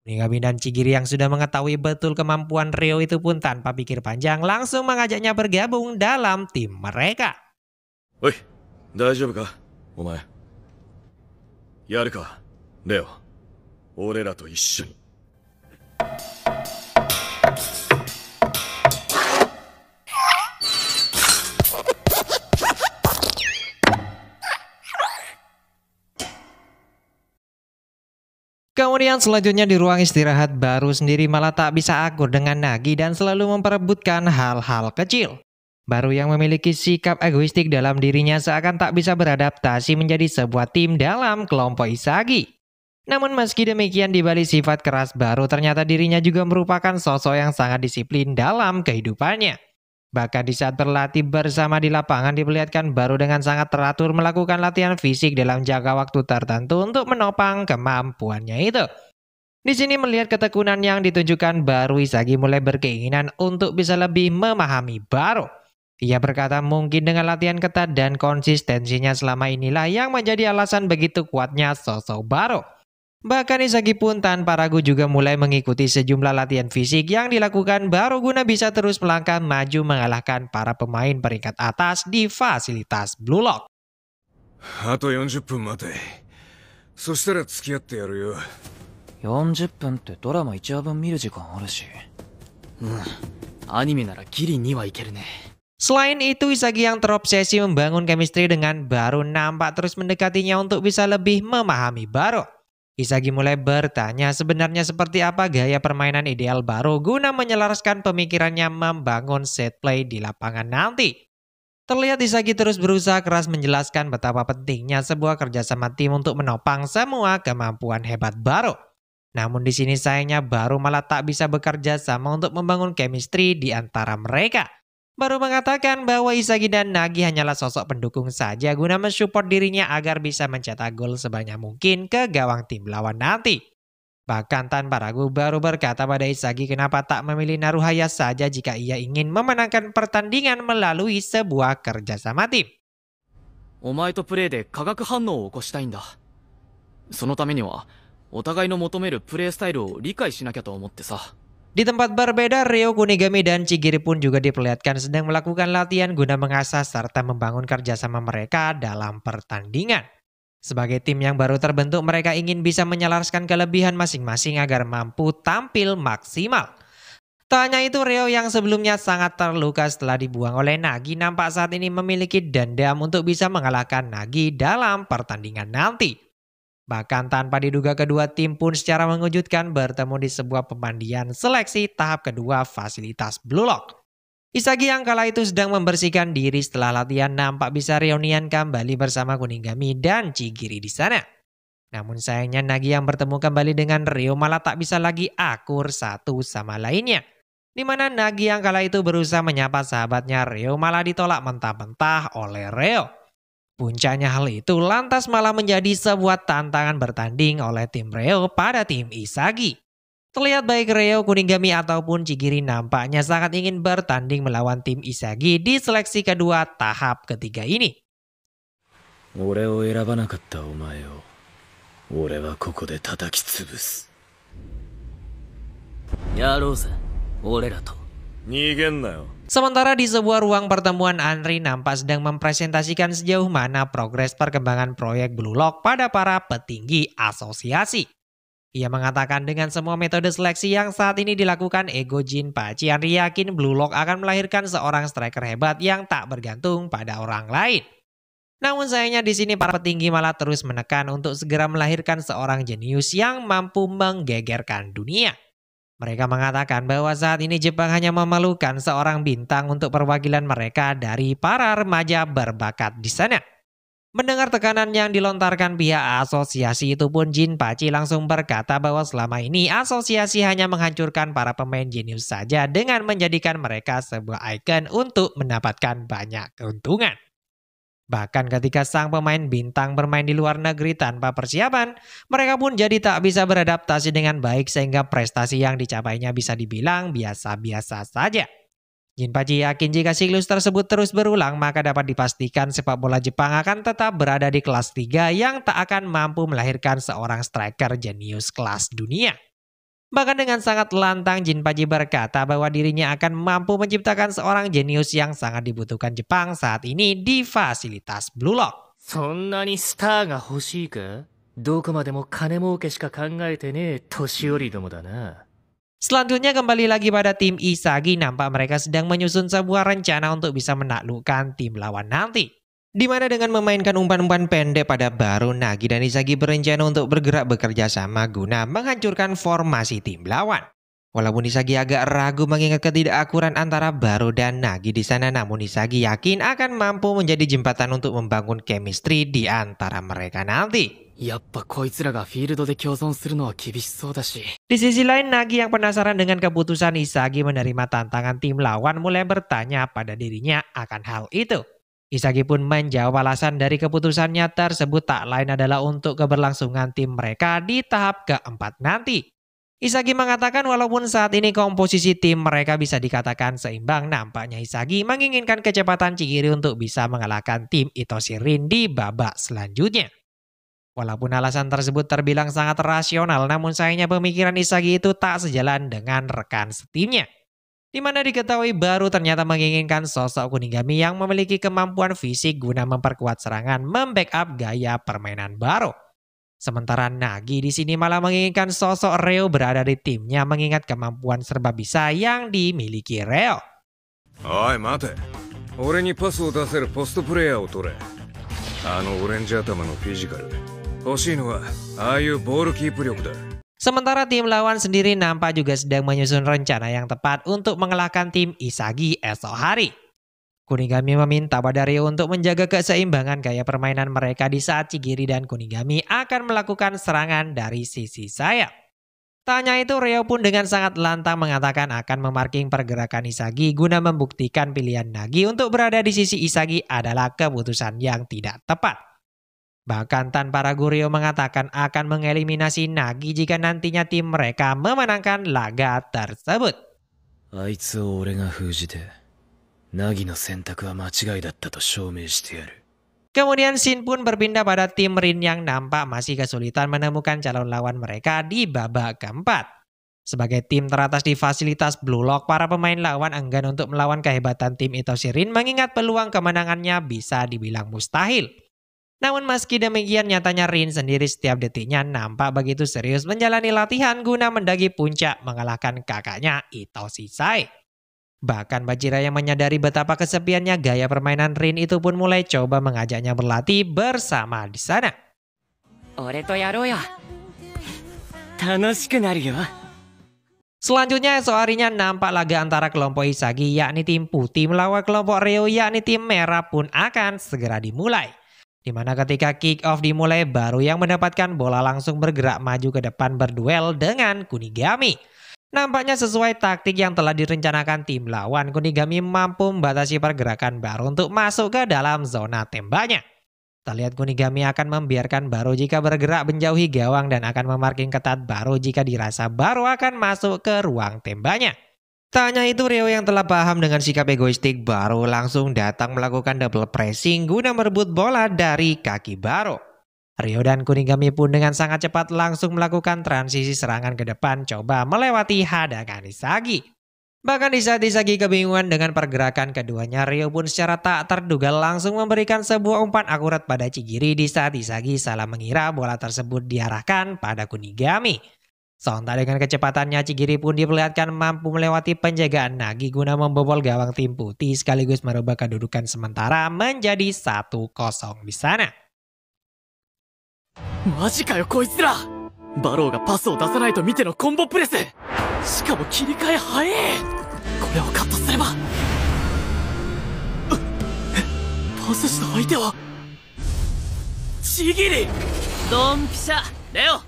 Kunigami dan Chigiri yang sudah mengetahui betul kemampuan Ryo itu pun tanpa pikir panjang langsung mengajaknya bergabung dalam tim mereka. おい、大丈夫かお前。やるかレオ。俺らと一緒に。 Kemudian selanjutnya di ruang istirahat, Baru sendiri malah tak bisa akur dengan Nagi dan selalu memperebutkan hal-hal kecil. Baru yang memiliki sikap egoistik dalam dirinya seakan tak bisa beradaptasi menjadi sebuah tim dalam kelompok Isagi. Namun meski demikian di balik sifat keras Baru ternyata dirinya juga merupakan sosok yang sangat disiplin dalam kehidupannya. Bahkan di saat berlatih bersama di lapangan diperlihatkan Baru dengan sangat teratur melakukan latihan fisik dalam jangka waktu tertentu untuk menopang kemampuannya itu. Di sini melihat ketekunan yang ditunjukkan Baru, Isagi mulai berkeinginan untuk bisa lebih memahami Baru. Ia berkata mungkin dengan latihan ketat dan konsistensinya selama inilah yang menjadi alasan begitu kuatnya sosok Baru. Bahkan Isagi pun tanpa ragu juga mulai mengikuti sejumlah latihan fisik yang dilakukan Baru guna bisa terus melangkah maju mengalahkan para pemain peringkat atas di fasilitas Blue Lock. あと40分待て。そしたら付き合ってやるよ。40分ってドラマ1話分見る時間あるし。アニメならギリ2はいけるね。 Selain itu, Isagi yang terobsesi membangun chemistry dengan Baru nampak terus mendekatinya untuk bisa lebih memahami Baru. Isagi mulai bertanya sebenarnya seperti apa gaya permainan ideal Baru guna menyelaraskan pemikirannya membangun set play di lapangan nanti. Terlihat Isagi terus berusaha keras menjelaskan betapa pentingnya sebuah kerjasama tim untuk menopang semua kemampuan hebat Baru. Namun di sini sayangnya Baru malah tak bisa bekerja sama untuk membangun chemistry di antara mereka. Baru mengatakan bahwa Isagi dan Nagi hanyalah sosok pendukung saja guna mensupport dirinya agar bisa mencetak gol sebanyak mungkin ke gawang tim lawan nanti. Bahkan tanpa ragu Baru berkata pada Isagi kenapa tak memilih Naruhaya saja jika ia ingin memenangkan pertandingan melalui sebuah kerjasama tim. お前とプレーで化学反応を起こしたいんだ。そのためにはお互いの求めるプレースタイルを理解しなきゃと思ってさ。 Di tempat berbeda, Ryo, Kunigami, dan Chigiri pun juga diperlihatkan sedang melakukan latihan guna mengasah serta membangun kerjasama mereka dalam pertandingan. Sebagai tim yang baru terbentuk, mereka ingin bisa menyelaraskan kelebihan masing-masing agar mampu tampil maksimal. Tak hanya itu, Ryo yang sebelumnya sangat terluka setelah dibuang oleh Nagi nampak saat ini memiliki dendam untuk bisa mengalahkan Nagi dalam pertandingan nanti. Bahkan tanpa diduga kedua tim pun secara mengejutkan bertemu di sebuah pemandian seleksi tahap kedua fasilitas Blue Lock. Isagi yang kala itu sedang membersihkan diri setelah latihan nampak bisa reunian kembali bersama Kunigami dan Chigiri di sana. Namun sayangnya Nagi yang bertemu kembali dengan Ryo malah tak bisa lagi akur satu sama lainnya. Di mana Nagi yang kala itu berusaha menyapa sahabatnya Ryo malah ditolak mentah-mentah oleh Ryo. Puncaknya hal itu lantas malah menjadi sebuah tantangan bertanding oleh tim Ryo pada tim Isagi. Terlihat baik Ryo, Kunigami ataupun Chigiri nampaknya sangat ingin bertanding melawan tim Isagi di seleksi kedua tahap ketiga ini. 俺を選ばなかったお前を俺はここで叩き潰す。やろうぜ、俺らと。逃げんなよ。 Sementara di sebuah ruang pertemuan, Anri nampak sedang mempresentasikan sejauh mana progres perkembangan proyek Blue Lock pada para petinggi asosiasi. Ia mengatakan dengan semua metode seleksi yang saat ini dilakukan Ego Jinpachi, Anri yakin Blue Lock akan melahirkan seorang striker hebat yang tak bergantung pada orang lain. Namun sayangnya di sini para petinggi malah terus menekan untuk segera melahirkan seorang jenius yang mampu menggegerkan dunia. Mereka mengatakan bahwa saat ini Jepang hanya memerlukan seorang bintang untuk perwakilan mereka dari para remaja berbakat di sana. Mendengar tekanan yang dilontarkan pihak asosiasi itu pun Jinpachi langsung berkata bahwa selama ini asosiasi hanya menghancurkan para pemain jenius saja dengan menjadikan mereka sebuah ikon untuk mendapatkan banyak keuntungan. Bahkan ketika sang pemain bintang bermain di luar negeri tanpa persiapan, mereka pun jadi tak bisa beradaptasi dengan baik sehingga prestasi yang dicapainya bisa dibilang biasa-biasa saja. Jinpachi yakin jika siklus tersebut terus berulang maka dapat dipastikan sepak bola Jepang akan tetap berada di kelas 3 yang tak akan mampu melahirkan seorang striker jenius kelas dunia. Bahkan dengan sangat lantang Jinpachi berkata bahwa dirinya akan mampu menciptakan seorang jenius yang sangat dibutuhkan Jepang saat ini di fasilitas Blue Lock. そんなにスターが欲しいか？どこまでも金儲けしか考えてねえ年寄りどもだな。 Selanjutnya kembali lagi pada tim Isagi, nampak mereka sedang menyusun sebuah rencana untuk bisa menaklukkan tim lawan nanti. Di mana dengan memainkan umpan-umpan pendek pada Baru, Nagi dan Isagi berencana untuk bergerak bekerja sama guna menghancurkan formasi tim lawan. Walaupun Isagi agak ragu mengingat ketidakakuran antara Baru dan Nagi di sana, namun Isagi yakin akan mampu menjadi jembatan untuk membangun chemistry di antara mereka nanti. やっぱこいつらがフィールドで共存するのは厳しそうだし。 Di sisi lain, Nagi yang penasaran dengan keputusan Isagi menerima tantangan tim lawan mulai bertanya pada dirinya akan hal itu. Isagi pun menjawab alasan dari keputusannya tersebut tak lain adalah untuk keberlangsungan tim mereka di tahap keempat nanti. Isagi mengatakan walaupun saat ini komposisi tim mereka bisa dikatakan seimbang, nampaknya Isagi menginginkan kecepatan Chigiri untuk bisa mengalahkan tim Itoshi Rin di babak selanjutnya. Walaupun alasan tersebut terbilang sangat rasional, namun sayangnya pemikiran Isagi itu tak sejalan dengan rekan setimnya. Di mana diketahui Baru ternyata menginginkan sosok Kunigami yang memiliki kemampuan fisik guna memperkuat serangan membackup gaya permainan Baru. Sementara Nagi di sini malah menginginkan sosok Reo berada di timnya mengingat kemampuan serba bisa yang dimiliki Reo. おい待て、俺にパスを出せるポストプレイヤーを取れ。あのオレンジ頭のフィジカル、欲しいのはああいうボールキープ力だ。 Sementara tim lawan sendiri nampak juga sedang menyusun rencana yang tepat untuk mengalahkan tim Isagi esok hari. Kunigami meminta pada Ryo untuk menjaga keseimbangan gaya permainan mereka di saat Chigiri dan Kunigami akan melakukan serangan dari sisi sayap. Tanya itu, Ryo pun dengan sangat lantang mengatakan akan memarking pergerakan Isagi guna membuktikan pilihan Nagi untuk berada di sisi Isagi adalah keputusan yang tidak tepat. Bahkan tanpa ragu Ryo mengatakan akan mengeliminasi Nagi jika nantinya tim mereka memenangkan laga tersebut. あいつを俺が封じて、ナギの選択は間違いだったと証明してやる。 Kemudian Shin pun berpindah pada tim Rin yang nampak masih kesulitan menemukan calon lawan mereka di babak keempat. Sebagai tim teratas di fasilitas Blue Lock, para pemain lawan enggan untuk melawan kehebatan tim Itoshi Rin mengingat peluang kemenangannya bisa dibilang mustahil. Namun meski demikian, nyatanya Rin sendiri setiap detiknya nampak begitu serius menjalani latihan guna mendaki puncak mengalahkan kakaknya Itoshi Sai. Bahkan Bajira yang menyadari betapa kesepiannya gaya permainan Rin itu pun mulai coba mengajaknya berlatih bersama di sana. 俺とやろうよ。楽しくなるよ。 Selanjutnya esok harinya nampak laga antara kelompok Isagi yakni tim putih melawan kelompok Ryo yakni tim merah pun akan segera dimulai. Di mana ketika kick off dimulai, Baru yang mendapatkan bola langsung bergerak maju ke depan berduel dengan Kunigami. Nampaknya sesuai taktik yang telah direncanakan tim lawan, Kunigami mampu membatasi pergerakan Baru untuk masuk ke dalam zona tembaknya. Terlihat Kunigami akan membiarkan Baru jika bergerak menjauhi gawang dan akan memarking ketat Baru jika dirasa Baru akan masuk ke ruang tembaknya. Tanya itu, Ryo yang telah paham dengan sikap egoistik Baru langsung datang melakukan double pressing guna merebut bola dari kaki Baru. Ryo dan Kunigami pun dengan sangat cepat langsung melakukan transisi serangan ke depan coba melewati hadangan Isagi. Bahkan di saat Isagi kebingungan dengan pergerakan keduanya, Ryo pun secara tak terduga langsung memberikan sebuah umpan akurat pada Chigiri di saat Isagi salah mengira bola tersebut diarahkan pada Kunigami. Sontak dengan kecepatannya, Chigiri pun diperlihatkan mampu melewati penjagaan Nagi guna membobol gawang tim putih sekaligus merubah kedudukan sementara menjadi 1-0 di sana. マジかよこいつら。バローがパスを出さないと見てのコンボプレス。しかも切り替え早え。これをカットすれば。パスした相手はちぎり。ドンピシャレオ